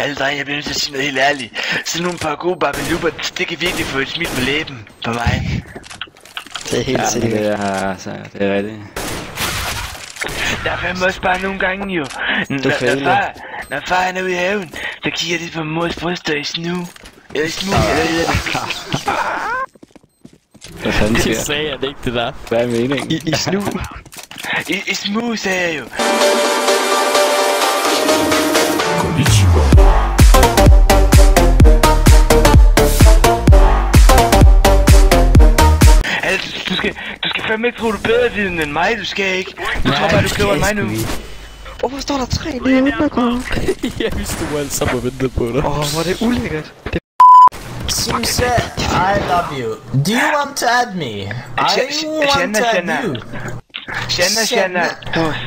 Altså drenge, jeg bliver nødt til at sige noget helt ærligt. Sådan nogle par gode babalupper, det kan virkelig få et smil på læben for mig. Det er helt sikkert. Det er rigtigt. Der er fandme også bare nogle gange jo. Når far er ude i haven, så kigger jeg lidt på mors bryster i snu. Eller i snu, eller hedder det. Hvad fanden sker? Det sagde jeg ikke, det der. Hvad er meningen? I snu. I smu, sagde jeg jo. Altså, du skal fandme ikke tro, du er bedre viden end mig, du skal ikke. Du tror bare, du klogere end mig nu. Hvorfor står der 3 nede undergrund? Jeg vidste, du altid var ventet på dig. Hvor er det ulækkert. Simse, I love you. Do you want to add me? I want to add you. Shanna.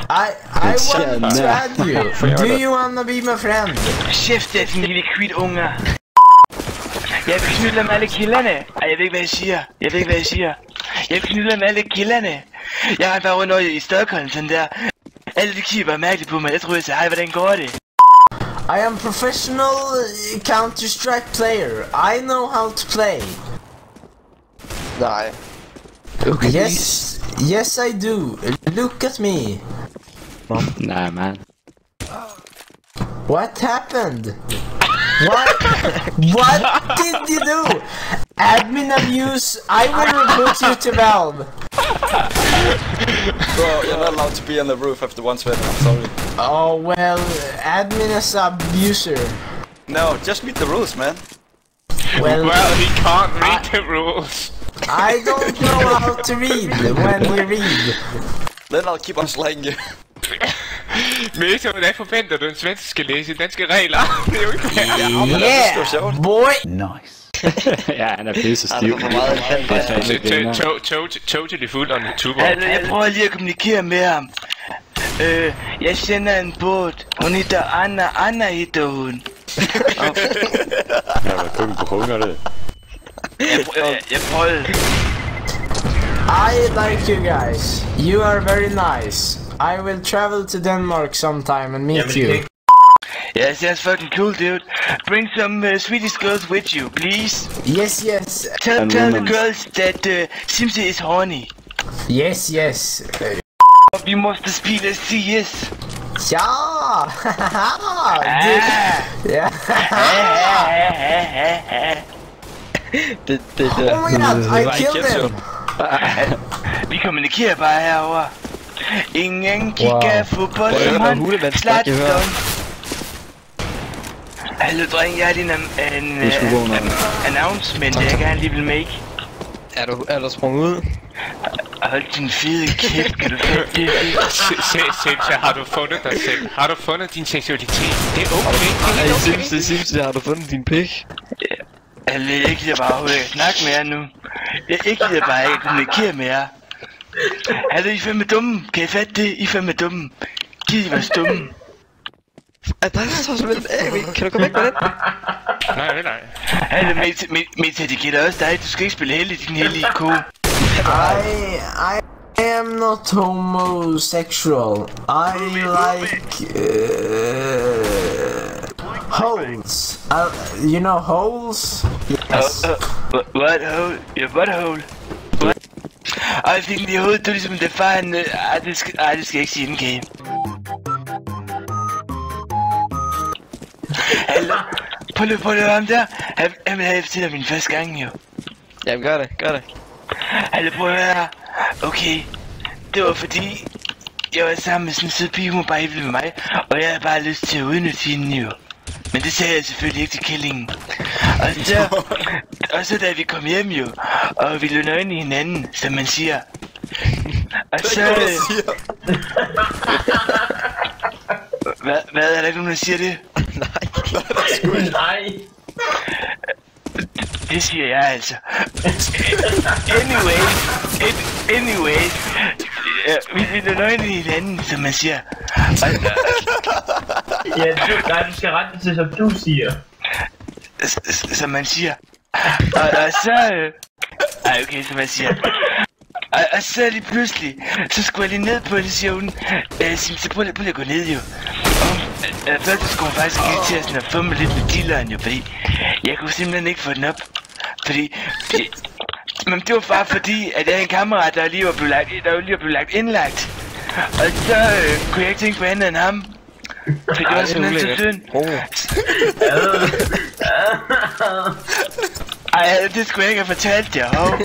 I want to add you. Do you want to be my friend? Chef, det er sådan en lille kvidt unger. Jeg vil knytte med alle kilderne. Ej, jeg ved ikke, hvad jeg siger. Jeg vil knytte med alle kilderne. Jeg har bare rundt over i Stockholm, sådan der. Alle de kigger bare mærkeligt på mig. Jeg tror, jeg siger, hej, hvordan går det? I am professional Counter-Strike player. I know how to play. Nej. Okay. Yes I do. Look at me. Nej, man. What happened? What did you do? Admin abuse. I will report you to Valve. Bro, you're not allowed to be on the roof after one sweat, I'm sorry. Oh well, admin is abuser. No, just meet the rules, man. Well, he can't read the rules. I don't know how to read when we read. Then I'll keep on slaying you. Meta, hvordan forventer du en svensk skal læse danske regler? Det er jo ikke Yeah, boy! Nice. Ja, han er pisse stiv. Totally fuld on YouTube. Altså, jeg prøver lige at kommunikere med ham. Jeg sender en båd. Hun hedder Anna. Anna hedder hun. Jeg var kun på hunger det. Jeg prøvede. I like you guys. You are very nice. I will travel to Denmark sometime and meet you. Yeah, sounds fucking cool, dude. Bring some Swedish girls with you, please. Yes. Tell the girls that Simse is horny. Yes. Vi måste spela CS. Ja! Ja. Oh my god, I killed him! Vi kommunikerer bare herover. Ingen kigger fodbold som han. Slatstone. Hallo dreng, jeg har lige en announcement, jeg gerne lige vil make. Er du sprunget ud? Hold din fede kæft, kan du få det? Simse, har du fundet dig selv? Har du fundet din seksualitet? Det er okay. Simse, har du fundet din pik? Alle, jeg gider bare overhovedet ikke snakke med jer nu. Jeg gider bare ikke kommunikere med jer. Hallo, I er fandme dumme. Kan I fatte det? I er fandme dumme. Giv I være stumme. Er der så simpelthen kan du komme væk med den? Nej. Hallo, Meta, det gælder også dig. Du skal ikke spille heldig, din heldige ko. I am not homosexual. I like holes. You know holes? Yes. What hole? Your butthole? What? Og jeg fik den i hovedet, du er ligesom det far, det skal jeg ikke sige den game. Hallo, prøv lige ham der. Han vil have til min første gang jo. Jamen gør det. Hallo, prøv at høre. Okay, det var fordi jeg var sammen med sådan en sød pige, hun var bare helt med mig. Og jeg havde bare lyst til at udnytte hende jo. Men det sagde jeg selvfølgelig ikke til killingen. Og så da vi kom hjem jo, og vi lød nøgne i hinanden, som man siger. Og så... Hvad er der ikke nogen, der siger det? Nej. Det siger jeg altså. Anyway. Vi lød nøgne i hinanden, som man siger. Ja, du skal rette til, som du siger. Som man siger. Og så... okay, som man siger. Og så lige pludselig, så skulle jeg lige ned på det, siger hun. Simse, prøv lige at gå ned, jo. Først skulle hun faktisk ikke til at sådan at fumle lidt med dealeren jo, fordi jeg kunne simpelthen ikke få den op. Men det var bare fordi, at jeg havde en kammerat, der lige var blevet lagt indlagt. Og så kunne jeg ikke tænke på andet end ham. For det var simpelthen så synd. Ej, det skulle jeg ikke have fortalt jer, hov.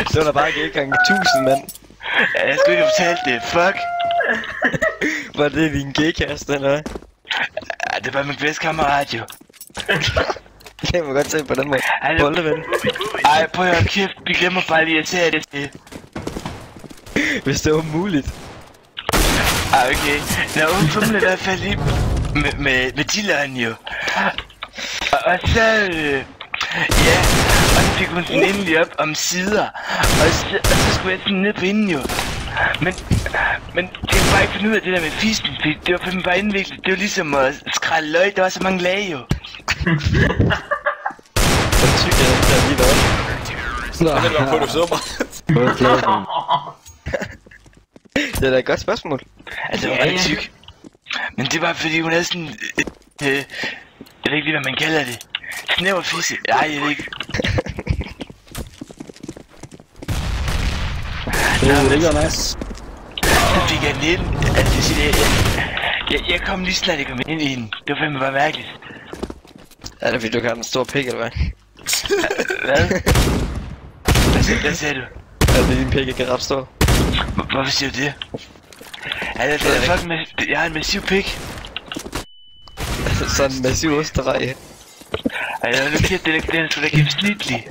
Det var da bare ikke gange 1000, mand. Ja, jeg skulle ikke have fortalt det, fuck. Var det din gay-kæreste, eller hvad? Ja, det var min bedste kammerat, jo. Det kan man godt se på den måde. Bolleven. Ej, prøv at høre kæft, vi glemmer bare lige at sige det til. Hvis det var muligt. Ej, okay. Nå, hun fumlede i hvert fald lige med dealeren, jo. Og så, ja, og så fik hun den endelig op om sider. Og så skulle jeg sådan ned på hende, jo. Men det var bare ikke finde ud af det der med fisten, fordi det var fandme bare indviklet. Det var ligesom at skrælle løg, der var så mange lag, jo. Så tyk jeg ikke, der lige været. Det var på det sommer. Det er da et godt spørgsmål. Altså, hun var ikke tyk. Men det var fordi hun havde sådan, jeg ved ikke lige, hvad man kalder det. Snæver fisse. Ej, jeg ved ikke. Det er nice. Så fik jeg den ind. Altså, det siger det. Jeg kom lige snart, jeg kom ind i hende. Det var fandme bare mærkeligt. Er det fordi du kan have en stor pik, eller hvad? Hvad? Hvad sagde du? Er det din pik ikke er ret stor? Hvorfor siger du det? Altså, det er fucking med. Jeg har en massiv pik. Sådan en massiv osterej. Ej, jeg er nu kæft, den er sgu da gennemsnitlig.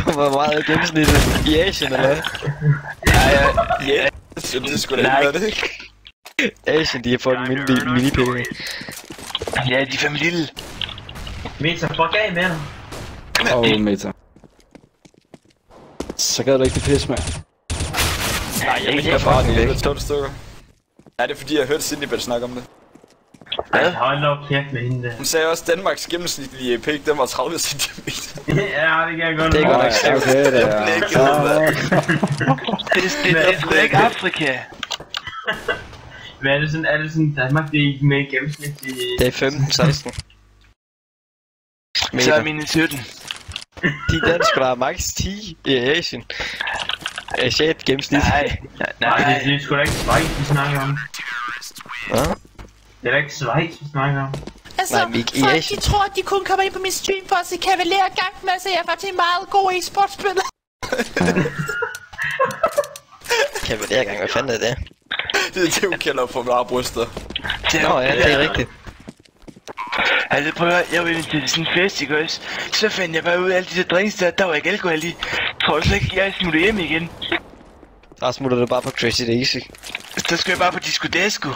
Hvor meget er gennemsnittet i Asien, eller hvad? Ja. Det er sgu da ikke være det. Asien, de har fået en mini-pikke. Ja, de er fandme lille. Meta, fuck af med dig. Meta. Så gad du ikke det pisse, mand. Nej, jeg vil bare det er 12 stykker. Nej, det er fordi jeg hørte Cindy snakke om det. Hvad? Hold nu kæft med hende der. Hun sagde også, at Danmarks gennemsnitlige pik, den var 30 cm. Ja, det kan jeg godt Det er godt nok skævt. Okay, det er. Det er sgu da ikke Afrika. Men er det sådan Danmark, det er med gennemsnit i... Det er 15-16. Så er mine 17. De danske, der er max 10 i Asien. Asiat gennemsnit. Nej. Nej, det er sgu da ikke Schweiz, vi snakker om. Hvad? Det er da ikke Schweiz, vi snakker om. Altså, Nej, vi ikke i folk Asien. de tror, at de kun kommer ind på min stream for at se Cavalier gang med, så jeg er faktisk en meget god e-sportspiller. Kan vi det gang, hvad fanden er det? Det er det, hun kalder for meget bryster. Nå ja, det er rigtigt. Altså prøv at høre, jeg var inde til sådan en fest, ikke også? Så fandt jeg bare ud af alle de der drinks der var ikke alkohol i. Tror du slet ikke, jeg smutter hjem igen? Der smutter du bare på Crazy Daisy. Så skal jeg bare på Disco Disco.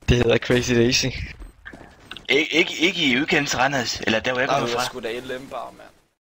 Det hedder Crazy Daisy. Ikke i udkants Randers, eller der hvor jeg kommer Der er fra. sgu da et lembar, mand.